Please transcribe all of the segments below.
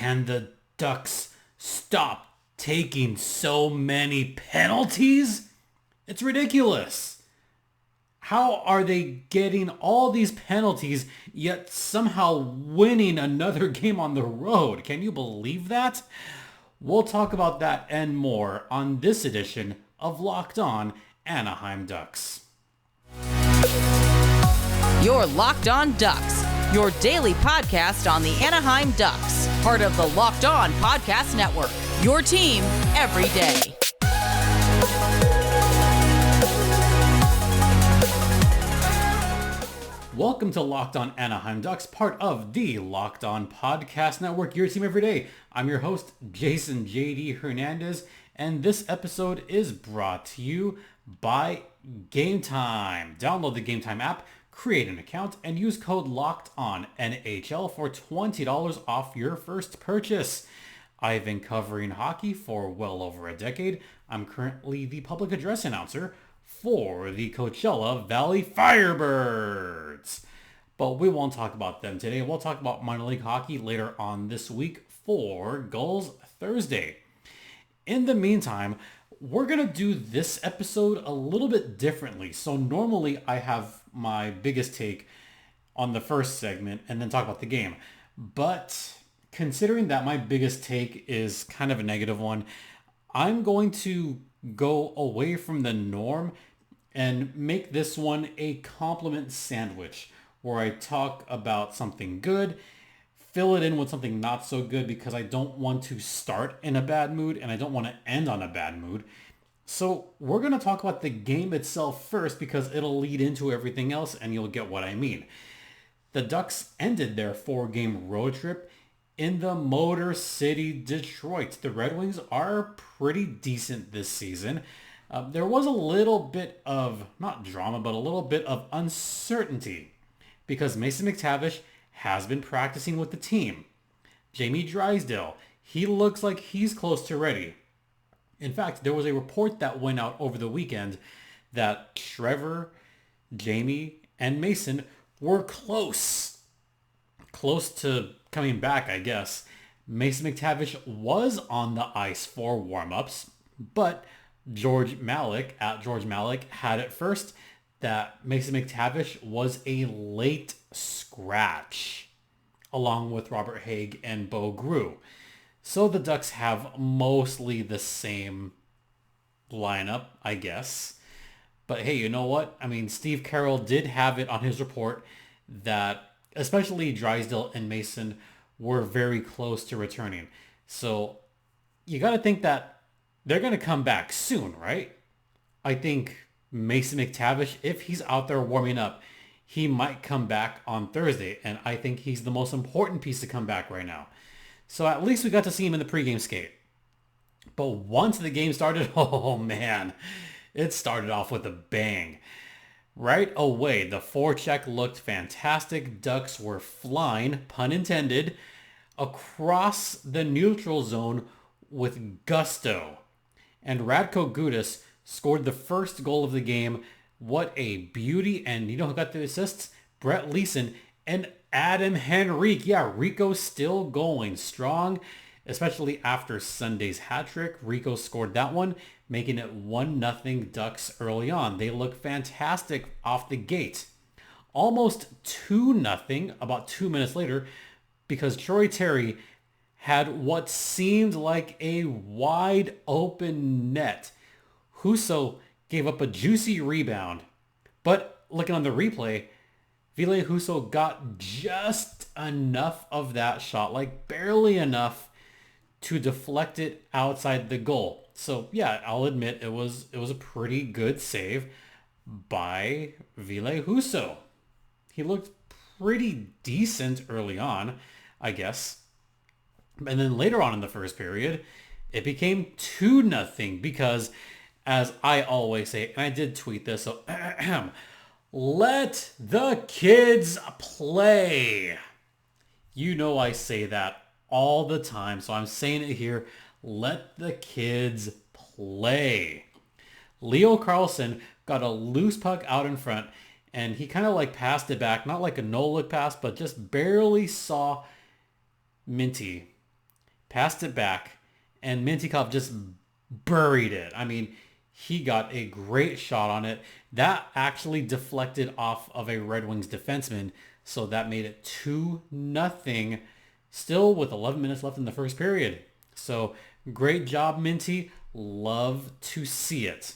Can the Ducks stop taking so many penalties? It's ridiculous. How are they getting all these penalties yet somehow winning another game on the road? Can you believe that? We'll talk about that and more on this edition of Locked On Anaheim Ducks. You're Locked On Ducks, your daily podcast on the Anaheim Ducks, part of the Locked On Podcast Network, your team every day. Welcome to Locked On Anaheim Ducks, part of the Locked On Podcast Network, your team every day. I'm your host, Jason JD Hernandez, and this episode is brought to you by Gametime. Download the Gametime app, create an account, and use code LOCKEDONNHL for $20 off your first purchase. I've been covering hockey for well over a decade. I'm currently the public address announcer for the Coachella Valley Firebirds. But we won't talk about them today. We'll talk about minor league hockey later on this week for Gulls Thursday. In the meantime, we're going to do this episode a little bit differently. So normally I have my biggest take on the first segment and then talk about the game. But considering that my biggest take is kind of a negative one, I'm going to go away from the norm and make this one a compliment sandwich where I talk about something good, fill it in with something not so good because I don't want to start in a bad mood and I don't want to end on a bad mood. So we're going to talk about the game itself first because it'll lead into everything else and you'll get what I mean. The Ducks ended their 4-game road trip in the Motor City, Detroit. The Red Wings are pretty decent this season. There was a little bit of, not drama, but a little bit of uncertainty because Mason McTavish has been practicing with the team. Jamie Drysdale, he looks like he's close to ready. In fact, there was a report that went out over the weekend that Trevor, Jamie, and Mason were close to coming back, I guess. Mason McTavish was on the ice for warm-ups, but George Malik had it first that Mason McTavish was a late scratch, along with Robert Haig and Bo Grew. So the Ducks have mostly the same lineup, I guess. But hey, you know what? I mean, Steve Carroll did have it on his report that especially Drysdale and Mason were very close to returning. So you got to think that they're going to come back soon, right? I think Mason McTavish, if he's out there warming up, he might come back on Thursday. And I think he's the most important piece to come back right now. So at least we got to see him in the pregame skate. But once the game started, oh man, it started off with a bang. Right away, the forecheck looked fantastic. Ducks were flying, pun intended, across the neutral zone with gusto. And Radko Gudas scored the first goal of the game. What a beauty. And you know who got the assists? Brett Leeson and Adam Henrique. Yeah, Rico's still going strong, especially after Sunday's hat trick. Rico scored that one, making it 1-0 Ducks early on. They look fantastic off the gate. Almost 2-0 about 2 minutes later because Troy Terry had what seemed like a wide open net. Husso gave up a juicy rebound, but looking on the replay, Ville Husso got just enough of that shot, like barely enough to deflect it outside the goal. So yeah, I'll admit it was a pretty good save by Ville Husso. He looked pretty decent early on, I guess. And then later on in the first period, it became 2-0 because, as I always say, and I did tweet this, so let the kids play. You know I say that all the time, so I'm saying it here. Let the kids play. Leo Carlson got a loose puck out in front, and he kind of like passed it back, not like a no-look pass, but just barely saw Minty passed it back, and Mintyukov just buried it. I mean, he got a great shot on it. That actually deflected off of a Red Wings defenseman, so that made it 2-0, still with 11 minutes left in the first period. So great job, Minty. Love to see it.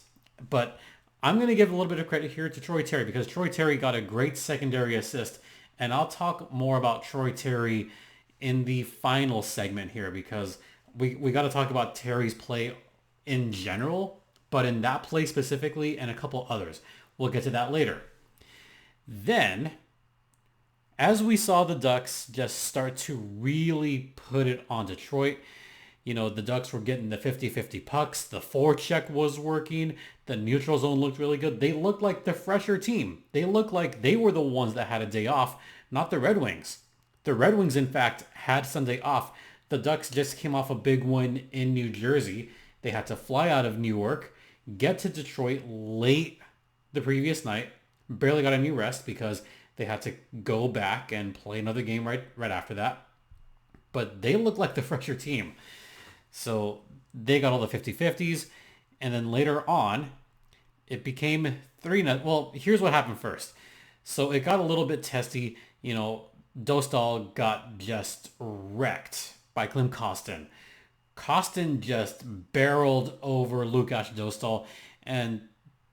But I'm going to give a little bit of credit here to Troy Terry, because Troy Terry got a great secondary assist. And I'll talk more about Troy Terry in the final segment here, because we got to talk about Terry's play in general, but in that play specifically and a couple others. We'll get to that later. Then, as we saw the Ducks just start to really put it on Detroit, you know, the Ducks were getting the 50-50 pucks. The forecheck was working. The neutral zone looked really good. They looked like the fresher team. They looked like they were the ones that had a day off, not the Red Wings. The Red Wings, in fact, had Sunday off. The Ducks just came off a big win in New Jersey. They had to fly out of Newark, get to Detroit late the previous night, barely got any rest because they had to go back and play another game right after that. But they looked like the fresher team. So they got all the 50-50s. And then later on, it became 3-0. Well, here's what happened first. So it got a little bit testy. You know, Dostal got just wrecked by Klim Kostin. Kostin just barreled over Lukáš Dostal. And,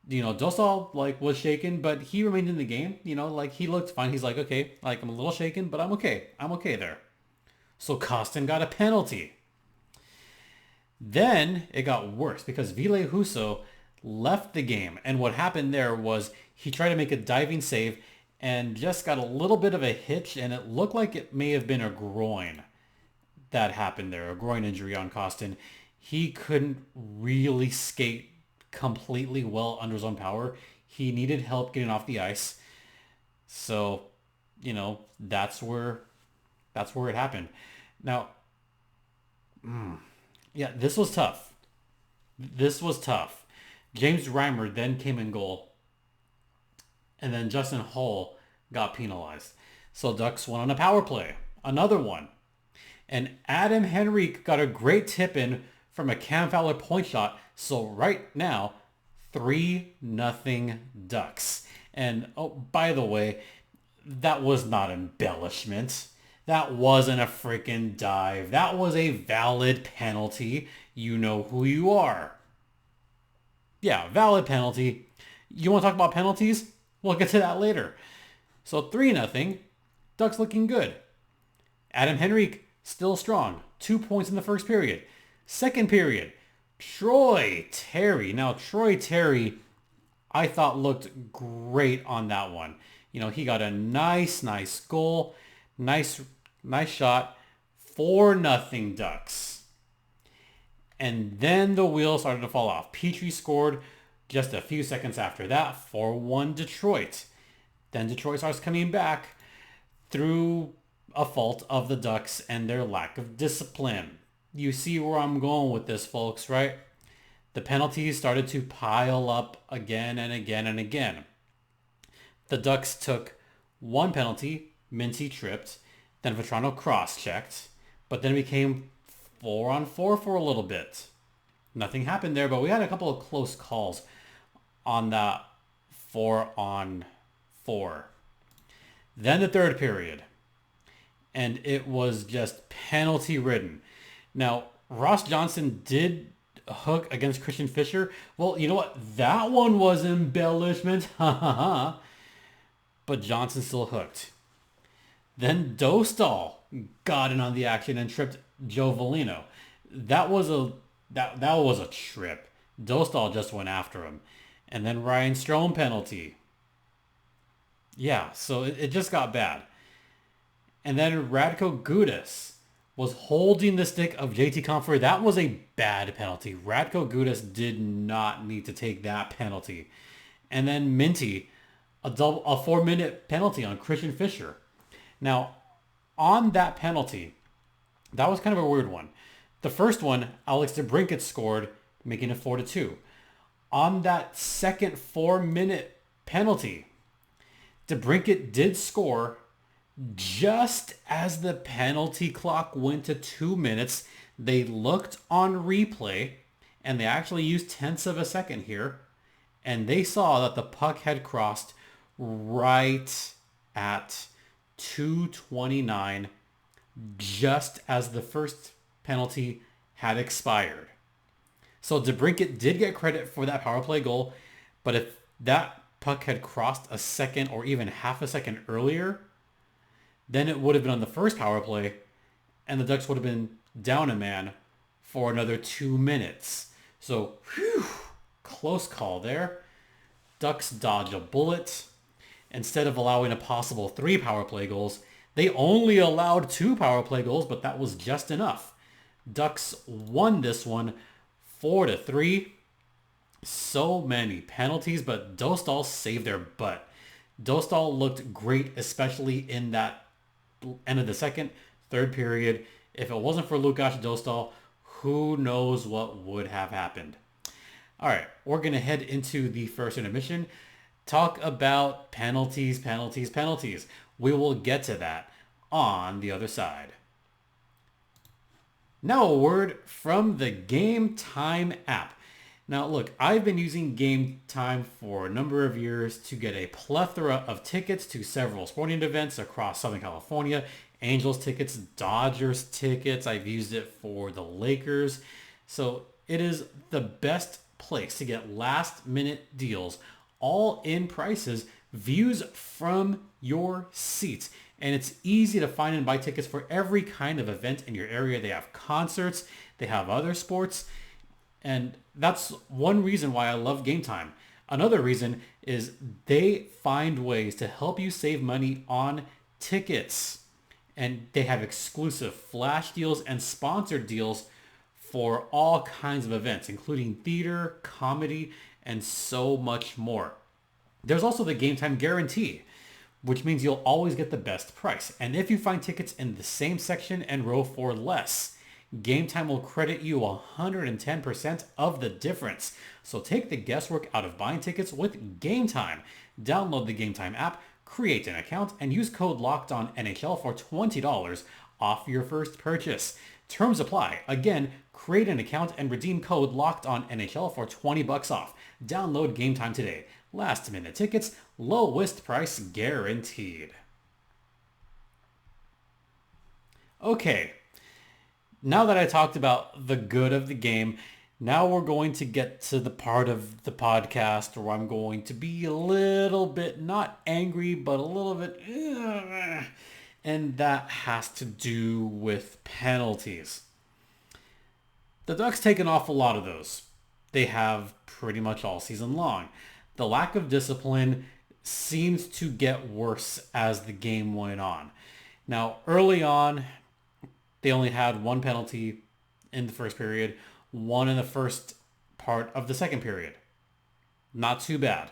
you know, Dostal, like, was shaken, but he remained in the game. You know, like, he looked fine. He's like, okay, like, I'm a little shaken, but I'm okay. I'm okay there. So Kostin got a penalty. Then it got worse because Ville Husso left the game. And what happened there was he tried to make a diving save and just got a little bit of a hitch, and it looked like it may have been a groin that happened there, a groin injury on Kostin. He couldn't really skate completely well under his own power. He needed help getting off the ice. So, you know, that's where it happened. Now, yeah, this was tough. This was tough. James Reimer then came in goal. And then Justin Hull got penalized. So Ducks won on a power play. Another one. And Adam Henrique got a great tip in from a Cam Fowler point shot. So right now, 3-0 Ducks. And oh, by the way, that was not embellishment. That wasn't a freaking dive. That was a valid penalty. You know who you are. Yeah, valid penalty. You want to talk about penalties? We'll get to that later. So 3-0. Ducks looking good. Adam Henrique still strong. 2 points in the first period. Second period, Troy Terry. Now, Troy Terry, I thought looked great on that one. You know, he got a nice goal. Nice shot. 4-0 Ducks. And then the wheels started to fall off. Petrie scored just a few seconds after that. 4-1 Detroit. Then Detroit starts coming back through a fault of the Ducks and their lack of discipline. You see where I'm going with this, folks, right? The penalties started to pile up again and again and again. The Ducks took one penalty. Minty tripped. Then Vetrano cross-checked. But then it became 4-on-4 for a little bit. Nothing happened there, but we had a couple of close calls on that 4-on-4. Then the third period. And it was just penalty-ridden. Now, Ross Johnson did hook against Christian Fischer. Well, you know what? That one was embellishment. But Johnson still hooked. Then Dostal got in on the action and tripped Joe Volino. That was a trip. Dostal just went after him. And then Ryan Strome penalty. Yeah, so it just got bad. And then Radko Gudas was holding the stick of JT Compher. That was a bad penalty. Radko Gudas did not need to take that penalty. And then Minty, a 4-minute penalty on Christian Fischer. Now, on that penalty, that was kind of a weird one. The first one, Alex DeBrincat scored, making it 4-2. On that second 4-minute penalty, DeBrincat did score just as the penalty clock went to 2 minutes. They looked on replay, and they actually used tenths of a second here, and they saw that the puck had crossed right at 2:29, just as the first penalty had expired. So DeBrincat did get credit for that power play goal, but if that puck had crossed a second or even half a second earlier, then it would have been on the first power play, and the Ducks would have been down a man for another 2 minutes. So, close call there. Ducks dodge a bullet. Instead of allowing a possible 3 power play goals, they only allowed 2 power play goals, but that was just enough. Ducks won this one 4-3. So many penalties, but Dostal saved their butt. Dostal looked great, especially in that end of the second, third period. If it wasn't for Lukasz Dostal, who knows what would have happened. All right, we're going to head into the first intermission. Talk about penalties. We will get to that on the other side. Now a word from the Gametime app. Now look, I've been using Gametime for a number of years to get a plethora of tickets to several sporting events across Southern California. Angels tickets, Dodgers tickets. I've used it for the Lakers. So it is the best place to get last minute deals, all in prices, views from your seats. And it's easy to find and buy tickets for every kind of event in your area. They have concerts, they have other sports, and that's one reason why I love Gametime. Another reason is they find ways to help you save money on tickets. And they have exclusive flash deals and sponsored deals for all kinds of events, including theater, comedy, and so much more. There's also the Gametime guarantee, which means you'll always get the best price. And if you find tickets in the same section and row for less, Gametime will credit you 110% of the difference. So take the guesswork out of buying tickets with Gametime. Download the Gametime app, create an account, and use code LOCKEDONNHL for $20 off your first purchase. Terms apply. Again, create an account and redeem code LOCKEDONNHL for $20 off. Download Gametime today. Last minute tickets, lowest price guaranteed. Okay, now that I talked about the good of the game, now we're going to get to the part of the podcast where I'm going to be a little bit, not angry, but a little bit, and that has to do with penalties. The Ducks take an awful lot of those. They have pretty much all season long. The lack of discipline seems to get worse as the game went on. Now, early on, they only had 1 penalty in the first period, 1 in the first part of the second period. Not too bad.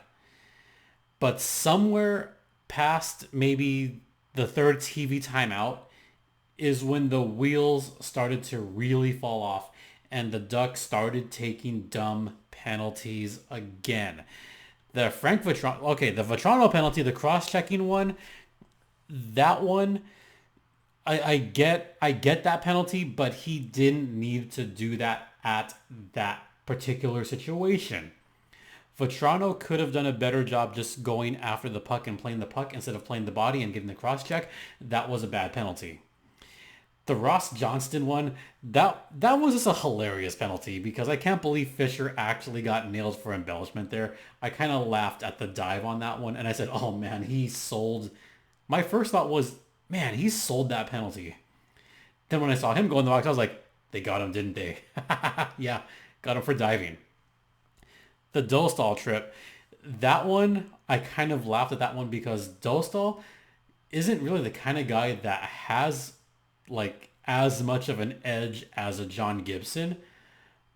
But somewhere past maybe the third TV timeout is when the wheels started to really fall off and the Ducks started taking dumb penalties again. The Vetrano penalty, the cross-checking one, that one, I get that penalty, but he didn't need to do that at that particular situation. Vetrano could have done a better job just going after the puck and playing the puck instead of playing the body and getting the cross-check. That was a bad penalty. The Ross Johnston one, that was just a hilarious penalty because I can't believe Fisher actually got nailed for embellishment there. I kind of laughed at the dive on that one, and I said, oh man, he sold. My first thought was, man, he sold that penalty. Then when I saw him go in the box, I was like, they got him, didn't they? Yeah, got him for diving. The Dostal trip, that one, I kind of laughed at that one because Dostal isn't really the kind of guy that has like as much of an edge as a John Gibson,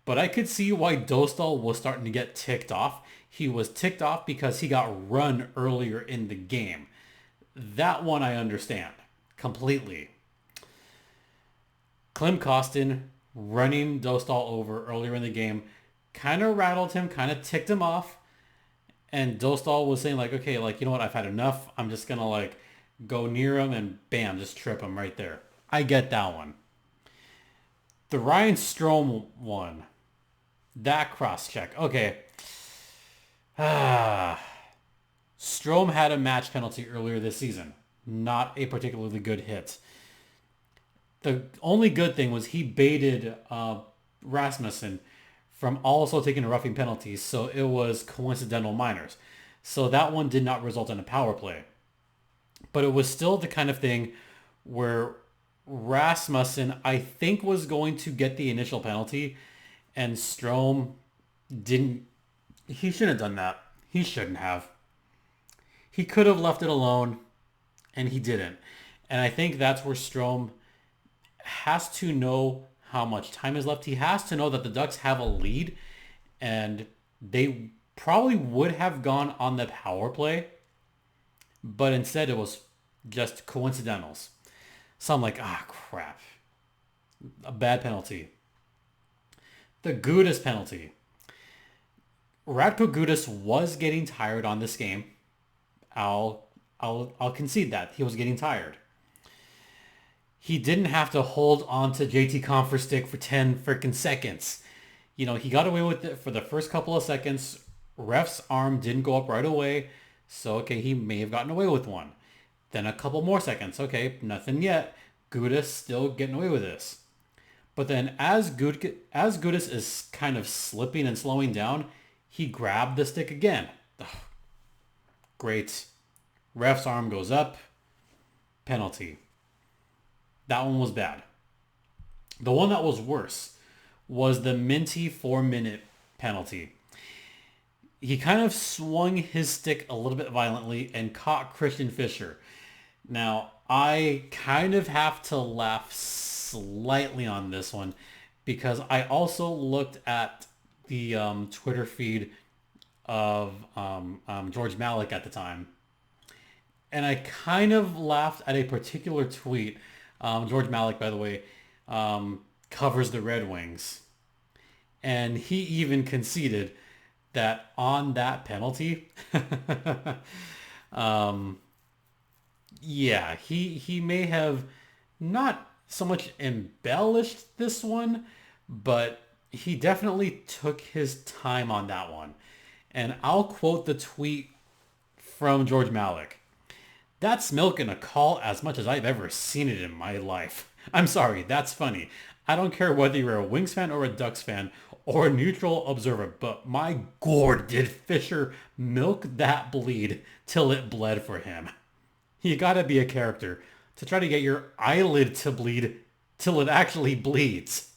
but I could see why Dostal was starting to get ticked off. He was ticked off because he got run earlier in the game. That one I understand completely. Klim Kostin running Dostal over earlier in the game kind of rattled him, kind of ticked him off, and Dostal was saying like, okay, like, you know what, I've had enough. I'm just gonna like go near him and bam, just trip him right there. I get that one. The Ryan Strome one. That cross-check. Okay. Strome had a match penalty earlier this season. Not a particularly good hit. The only good thing was he baited Rasmussen from also taking a roughing penalty, so it was coincidental minors. So that one did not result in a power play. But it was still the kind of thing where Rasmussen, I think, was going to get the initial penalty, and Strome didn't. He shouldn't have done that. He shouldn't have. He could have left it alone, and he didn't. And I think that's where Strome has to know how much time is left. He has to know that the Ducks have a lead, and they probably would have gone on the power play, but instead it was just coincidentals. So I'm like, crap. A bad penalty. The Gudas penalty. Radko Gudas was getting tired on this game. I'll concede that. He was getting tired. He didn't have to hold on to JT Compher's stick for 10 freaking seconds. You know, he got away with it for the first couple of seconds. Ref's arm didn't go up right away. So, okay, he may have gotten away with one. Then a couple more seconds. Okay, nothing yet. Gudas still getting away with this. But then as Gudas is kind of slipping and slowing down, he grabbed the stick again. Ugh. Great. Ref's arm goes up. Penalty. That one was bad. The one that was worse was the Minty 4-minute penalty. He kind of swung his stick a little bit violently and caught Christian Fischer. Now, I kind of have to laugh slightly on this one because I also looked at the Twitter feed of George Malik at the time. And I kind of laughed at a particular tweet. George Malik, by the way, covers the Red Wings. And he even conceded that on that penalty, yeah, he may have not so much embellished this one, but he definitely took his time on that one. And I'll quote the tweet from George Malik. That's milking a call as much as I've ever seen it in my life. I'm sorry, that's funny. I don't care whether you're a Wings fan or a Ducks fan or a neutral observer, but my gourd did Fischer milk that bleed till it bled for him. You gotta be a character to try to get your eyelid to bleed till it actually bleeds.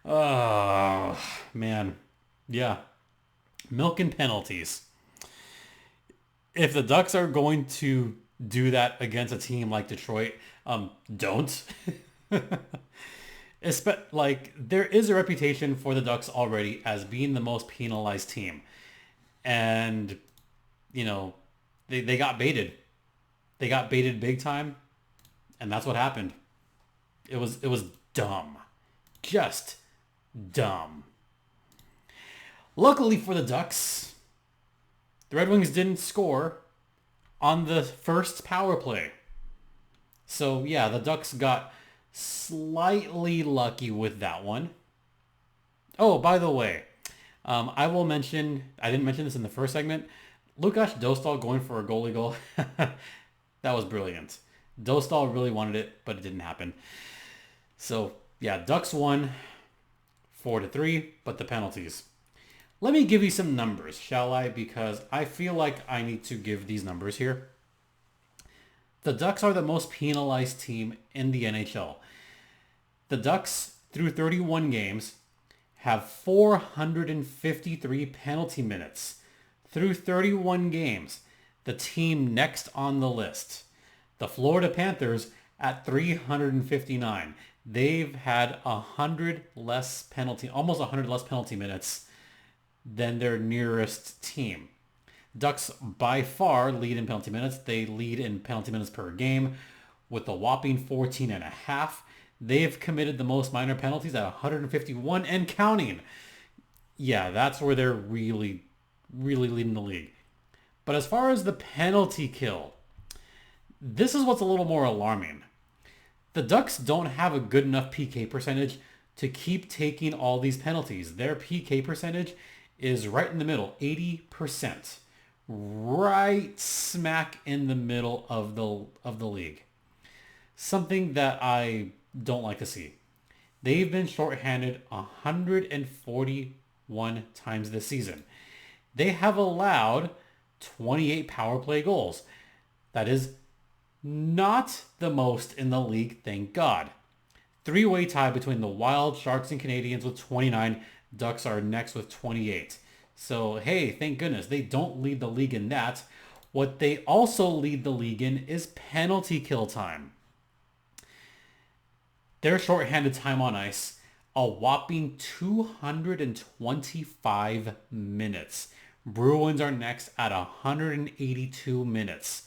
Oh, man. Yeah. Milking penalties. If the Ducks are going to do that against a team like Detroit, don't. There is a reputation for the Ducks already as being the most penalized team. And, you know, they got baited. They got baited big time. And that's what happened. It was dumb. Just dumb. Luckily for the Ducks, the Red Wings didn't score on the first power play. So, yeah, the Ducks got slightly lucky with that one. Oh, by the way, I didn't mention this in the first segment, Lukáš Dostal going for a goalie goal. That was brilliant. Dostal really wanted it, but it didn't happen. So, yeah, Ducks won 4-3, but the penalties. Let me give you some numbers, shall I? Because I feel like I need to give these numbers here. The Ducks are the most penalized team in the NHL. The Ducks, through 31 games, have 453 penalty minutes. Through 31 games, the team next on the list. The Florida Panthers at 359. They've had almost 100 less penalty minutes than their nearest team. Ducks by far lead in penalty minutes. They lead in penalty minutes per game with a whopping 14 and a half. They've committed the most minor penalties at 151 and counting. Yeah, that's where they're really, really leading the league. But as far as the penalty kill, this is what's a little more alarming. The Ducks don't have a good enough PK percentage to keep taking all these penalties. Their PK percentage is right in the middle, 80%. Right smack in the middle of the league. Something that I don't like to see. They've been shorthanded 141 times this season. They have allowed 28 power play goals. That is not the most in the league, thank God. Three-way tie between the Wild, Sharks, and Canadians with 29. Ducks are next with 28. So, hey, thank goodness. They don't lead the league in that. What they also lead the league in is penalty kill time. Their shorthanded time on ice, a whopping 225 minutes. Bruins are next at 182 minutes.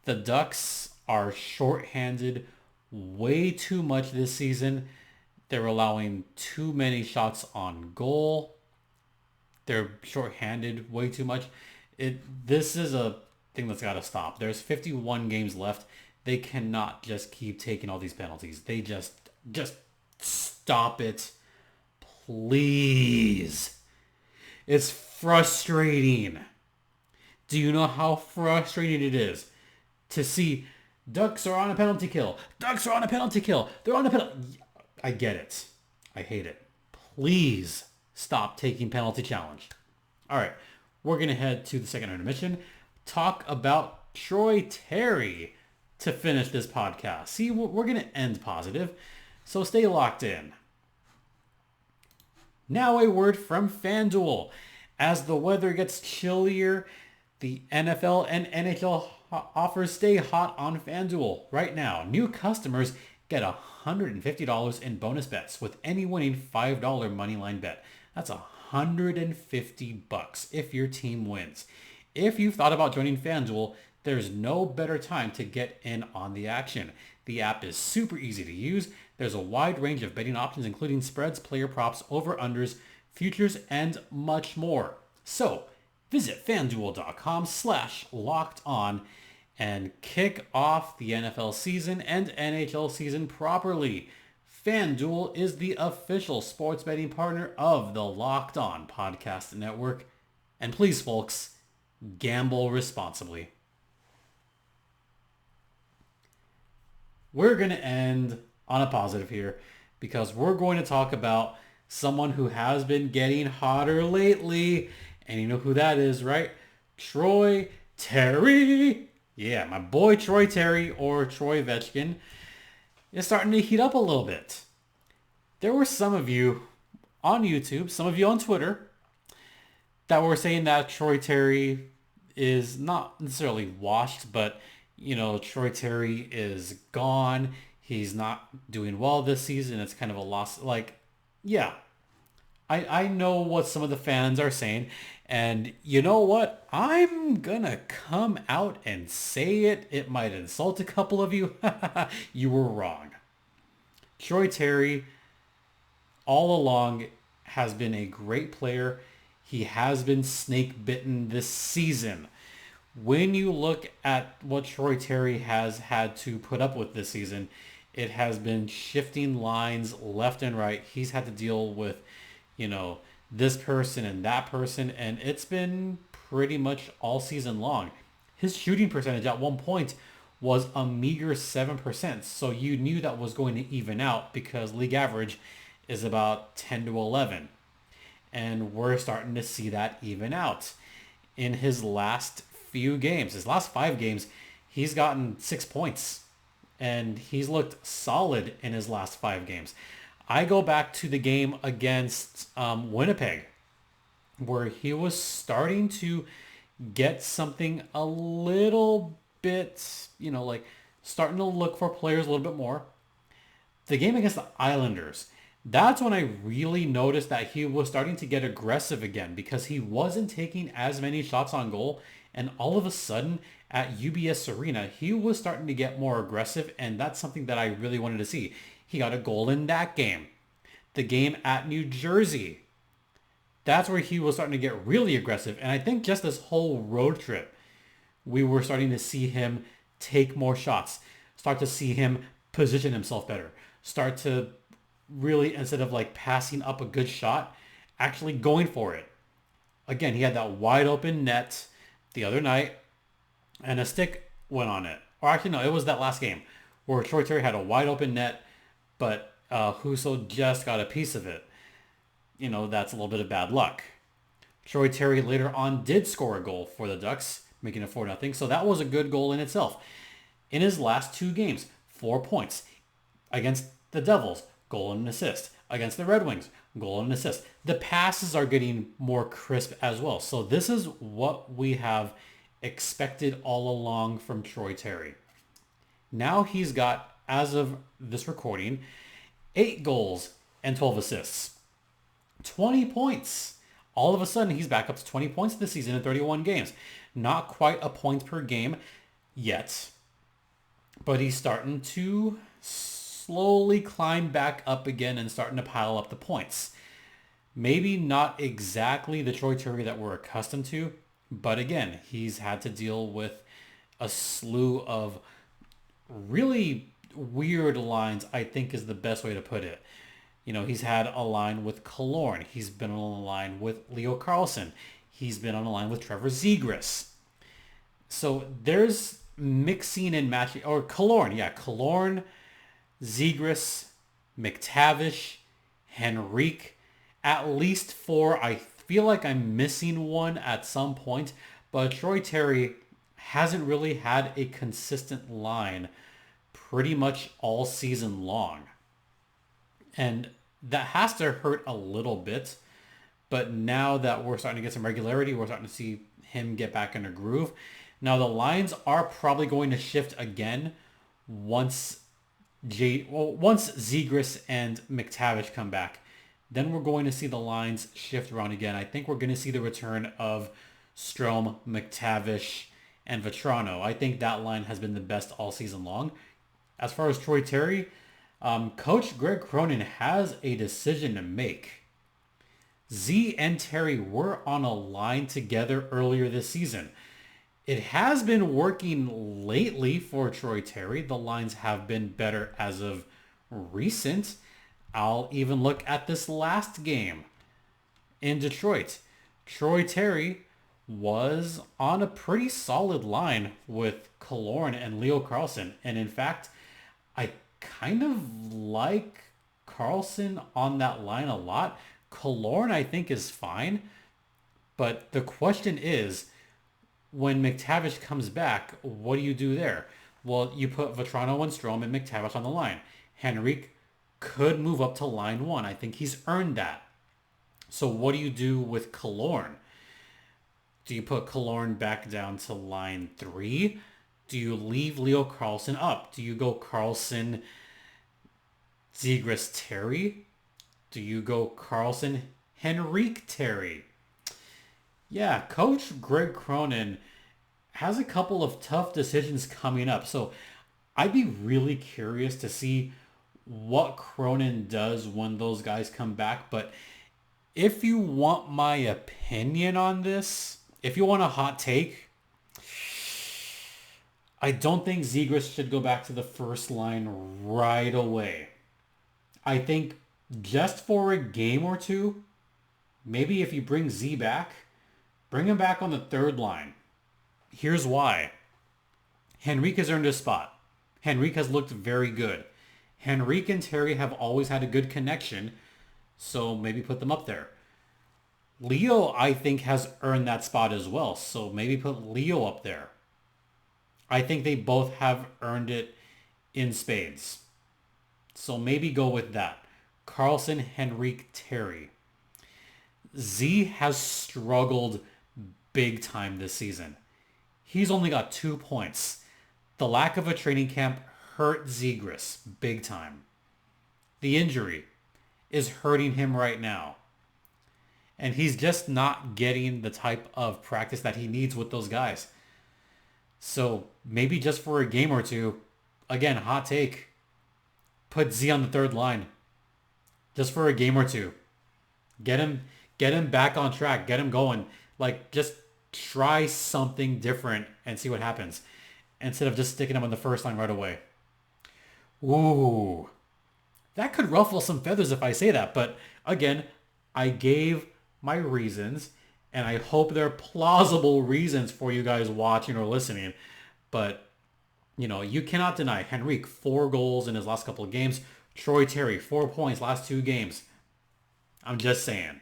The Ducks are shorthanded way too much this season. They're allowing too many shots on goal. They're shorthanded way too much. This is a thing that's got to stop. There's 51 games left. They cannot just keep taking all these penalties. They just stop it, please. It's frustrating. Do you know how frustrating it is to see Ducks are on a penalty kill? Ducks are on a penalty kill. They're on a penalty. I get it. I hate it. Please stop taking penalty challenge. All right, we're going to head to the second intermission. Talk about Troy Terry to finish this podcast. See, we're going to end positive, so stay locked in. Now a word from FanDuel. As the weather gets chillier, the NFL and NHL offers stay hot on FanDuel. Right now, new customers get $150 in bonus bets with any winning $5 moneyline bet. That's $150 if your team wins. If you've thought about joining FanDuel, there's no better time to get in on the action. The app is super easy to use. There's a wide range of betting options, including spreads, player props, over-unders, futures, and much more. So visit FanDuel.com/lockedon and kick off the NFL season and NHL season properly. FanDuel is the official sports betting partner of the Locked On Podcast Network. And please, folks, gamble responsibly. We're going to end on a positive here because we're going to talk about someone who has been getting hotter lately. And you know who that is, right? Troy Terry. Yeah, my boy Troy Terry, or Troy Vetchkin, is starting to heat up a little bit. There were some of you on YouTube, some of you on Twitter, that were saying that Troy Terry is not necessarily washed, but, you know, Troy Terry is gone. He's not doing well this season. It's kind of a loss. Like, yeah, I know what some of the fans are saying. And you know what? I'm going to come out and say it. It might insult a couple of you. You were wrong. Troy Terry, all along, has been a great player. He has been snake bitten this season. When you look at what Troy Terry has had to put up with this season, it has been shifting lines left and right. He's had to deal with, you know, this person and that person, and it's been pretty much all season long. His shooting percentage at one point was a meager 7%, so you knew that was going to even out because league average is about 10 to 11. And we're starting to see that even out. In his last few games, his last 5 games, he's gotten 6 points. And he's looked solid in his last 5 games. I go back to the game against Winnipeg, where he was starting to get something a little bit, you know, like starting to look for players a little bit more. The game against the Islanders, that's when I really noticed that he was starting to get aggressive again because he wasn't taking as many shots on goal. And all of a sudden at UBS Arena, he was starting to get more aggressive. And that's something that I really wanted to see. He got a goal in that game. The game at New Jersey, that's where he was starting to get really aggressive. And I think just this whole road trip, we were starting to see him take more shots, start to see him position himself better, start to really, instead of like passing up a good shot, actually going for it. Again, he had that wide open net the other night and a stick went on it. Or actually, no, it was that last game where Troy Terry had a wide open net, but Husso just got a piece of it. That's a little bit of bad luck. Troy Terry later on did score a goal for the Ducks, making it 4-0. So that was a good goal in itself. In his last 2 games, 4 points. Against the Devils, goal and an assist. Against the Red Wings, goal and an assist. The passes are getting more crisp as well. So this is what we have expected all along from Troy Terry. Now he's got, as of this recording, 8 goals and 12 assists. 20 points. All of a sudden, he's back up to 20 points this season in 31 games. Not quite a point per game yet, but he's starting to slowly climb back up again and starting to pile up the points. Maybe not exactly the Troy Terry that we're accustomed to, but again, he's had to deal with a slew of really weird lines, I think is the best way to put it. He's had a line with Killorn. He's been on a line with Leo Carlsson. He's been on a line with Trevor Zegras. So there's mixing and matching. Or Killorn. Yeah, Killorn, Zegras, McTavish, Henrique. At least 4. I feel like I'm missing one at some point. But Troy Terry hasn't really had a consistent line pretty much all season long. And that has to hurt a little bit. But now that we're starting to get some regularity, we're starting to see him get back in a groove. Now the lines are probably going to shift again once Zegras and McTavish come back. Then we're going to see the lines shift around again. I think we're going to see the return of Strome, McTavish, and Vetrano. I think that line has been the best all season long. As far as Troy Terry, Coach Greg Cronin has a decision to make. Z and Terry were on a line together earlier this season. It has been working lately for Troy Terry. The lines have been better as of recent. I'll even look at this last game in Detroit. Troy Terry was on a pretty solid line with Killorn and Leo Carlsson. And in fact, I kind of like Carlsson on that line a lot. Killorn, I think, is fine. But the question is, when McTavish comes back, what do you do there? Well, you put Vetrano and Strome and McTavish on the line. Henrique could move up to line 1. I think he's earned that. So what do you do with Killorn? Do you put Killorn back down to line 3? Do you leave Leo Carlsson up? Do you go Carlsson, Zegras, Terry? Do you go Carlsson, Henrique, Terry? Yeah, Coach Greg Cronin has a couple of tough decisions coming up. So I'd be really curious to see what Cronin does when those guys come back. But if you want my opinion on this, if you want a hot take, I don't think Zegras should go back to the first line right away. I think just for a game or two, maybe if you bring Z back, bring him back on the third line. Here's why. Henrique has earned his spot. Henrique has looked very good. Henrique and Terry have always had a good connection, so maybe put them up there. Leo, I think, has earned that spot as well, so maybe put Leo up there. I think they both have earned it in spades. So maybe go with that. Carlsson, Henrique, Terry. Z has struggled big time this season. He's only got 2 points. The lack of a training camp hurt Zegras big time. The injury is hurting him right now. And he's just not getting the type of practice that he needs with those guys. So maybe just for a game or two, again, hot take, put Z on the third line. Just for a game or two. Get him back on track. Get him going. Like, just try something different and see what happens. Instead of just sticking him on the first line right away. Ooh. That could ruffle some feathers if I say that. But again, I gave my reasons, and I hope they're plausible reasons for you guys watching or listening. But, you cannot deny Henrique, 4 goals in his last couple of games. Troy Terry, 4 points last 2 games. I'm just saying.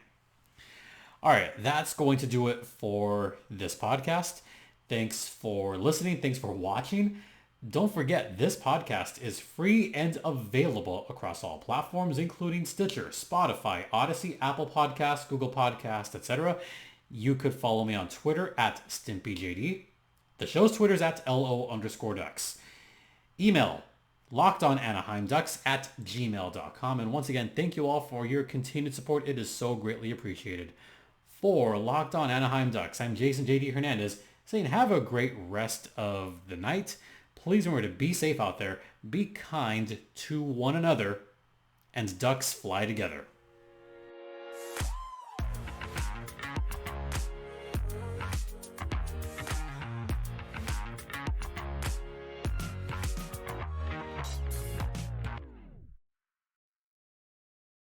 All right, that's going to do it for this podcast. Thanks for listening. Thanks for watching. Don't forget, this podcast is free and available across all platforms, including Stitcher, Spotify, Odyssey, Apple Podcasts, Google Podcasts, etc. You could follow me on Twitter at StimpyJD. The show's Twitter is at LO_Ducks. Email lockedonanaheimducks@gmail.com. And once again, thank you all for your continued support. It is so greatly appreciated. For Locked On Anaheim Ducks, I'm Jason JD Hernandez saying have a great rest of the night. Please remember to be safe out there, be kind to one another, and Ducks fly together.